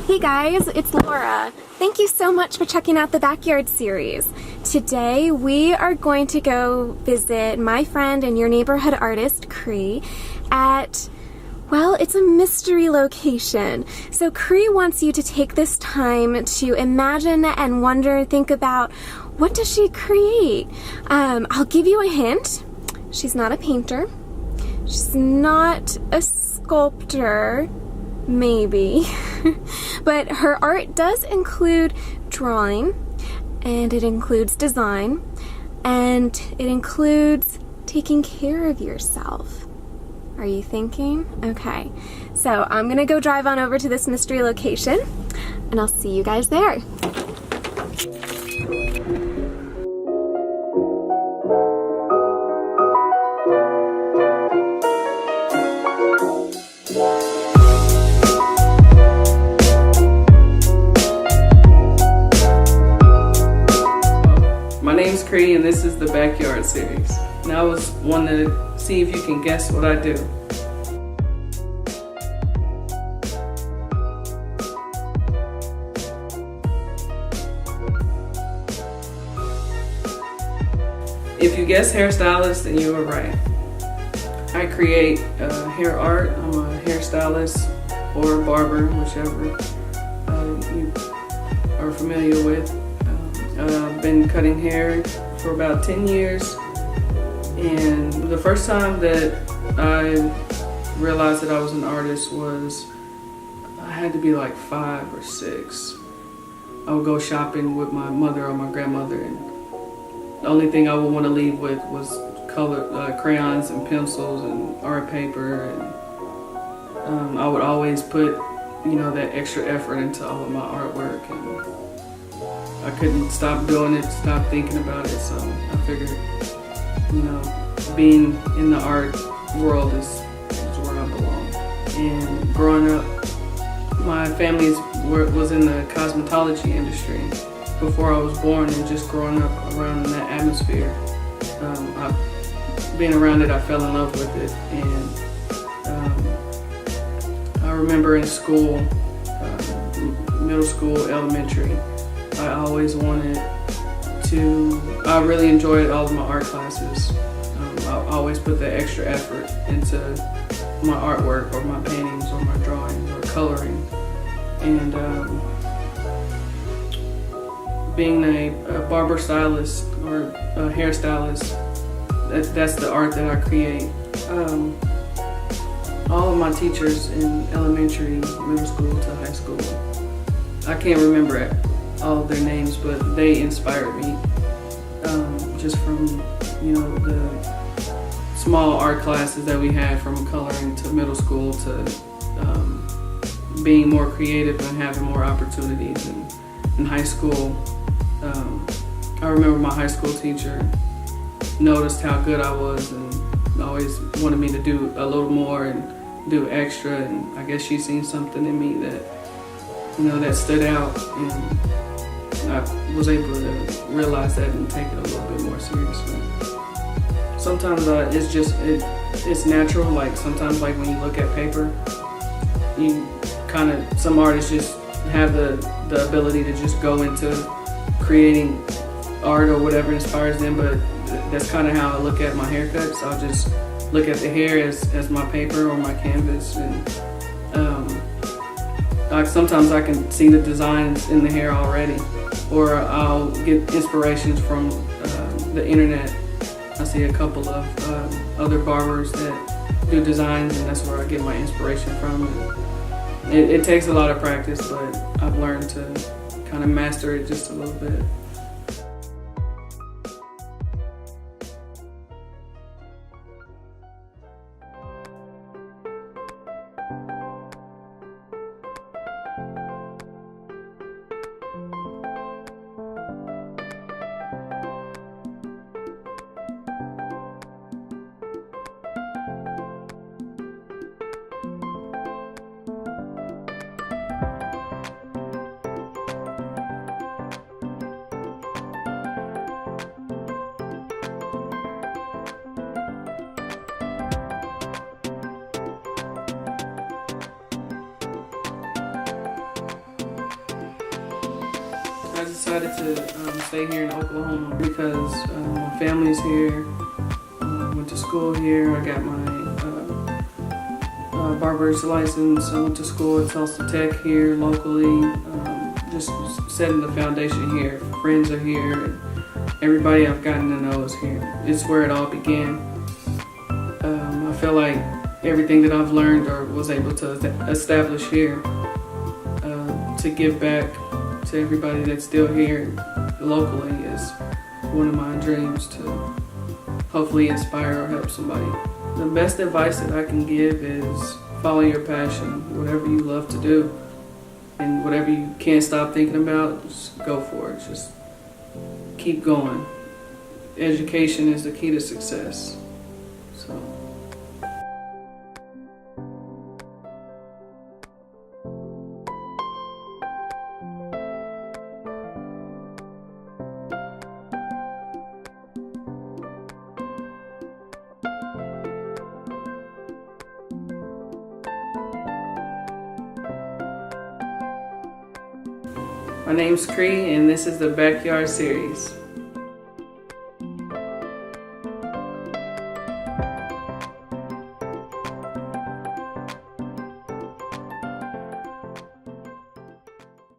Hey guys, it's Laura. Thank you so much for checking out the Backyard series. Today we are going to go visit my friend and your neighborhood artist, Cree, at, well, it's a mystery location. So Cree wants you to take this time to imagine and wonder, think about, what does she create? I'll give you a hint. She's not a painter. She's not a sculptor. Maybe. But her art does include drawing, and it includes design, and it includes taking care of yourself. Are you thinking? Okay. So I'm gonna go drive on over to this mystery location, and I'll see you guys there. My name's Cree and this is the Backyard series. Now I was wanting to see if you can guess what I do. If you guess hairstylist, then you were right. I create hair art. I'm a hairstylist or a barber, whichever you are familiar with. I've been cutting hair for about 10 years, and the first time that I realized that I was an artist was I had to be like 5 or 6. I would go shopping with my mother or my grandmother, and the only thing I would want to leave with was crayons and pencils and art paper, and I would always put, that extra effort into all of my artwork, and I couldn't stop doing it, stop thinking about it, so I figured, being in the art world is where I belong. And growing up, my family was in the cosmetology industry before I was born, and just growing up around that atmosphere, being around it, I fell in love with it. And I remember in school, middle school, elementary, I always I really enjoyed all of my art classes. I always put the extra effort into my artwork or my paintings or my drawings or coloring. And being a barber stylist or a hairstylist, that's the art that I create. All of my teachers in elementary, middle school to high school, I can't remember all of their names, but they inspired me just from the small art classes that we had, from coloring to middle school to being more creative and having more opportunities in high school. I remember my high school teacher noticed how good I was and always wanted me to do a little more and do extra, and I guess she seen something in me that that stood out, and I was able to realize that and take it a little bit more seriously. Sometimes it's natural. Like sometimes, like when you look at paper, some artists just have the ability to just go into creating art or whatever inspires them. But that's kind of how I look at my haircuts. I'll just look at the hair as my paper or my canvas, and sometimes I can see the designs in the hair already, or I'll get inspirations from the internet. I see a couple of other barbers that do designs, and that's where I get my inspiration from. And it takes a lot of practice, but I've learned to kind of master it just a little bit. I decided to stay here in Oklahoma because my family's here. Went to school here. I got my barber's license. I went to school at Tulsa Tech here locally. Just setting the foundation here. Friends are here. Everybody I've gotten to know is here. It's where it all began. I feel like everything that I've learned or was able to establish here to give back to everybody that's still here locally is one of my dreams, to hopefully inspire or help somebody. The best advice that I can give is follow your passion, whatever you love to do, and whatever you can't stop thinking about, just go for it. Just keep going. Education is the key to success. So. My name's Cree, and this is the Backyard Series.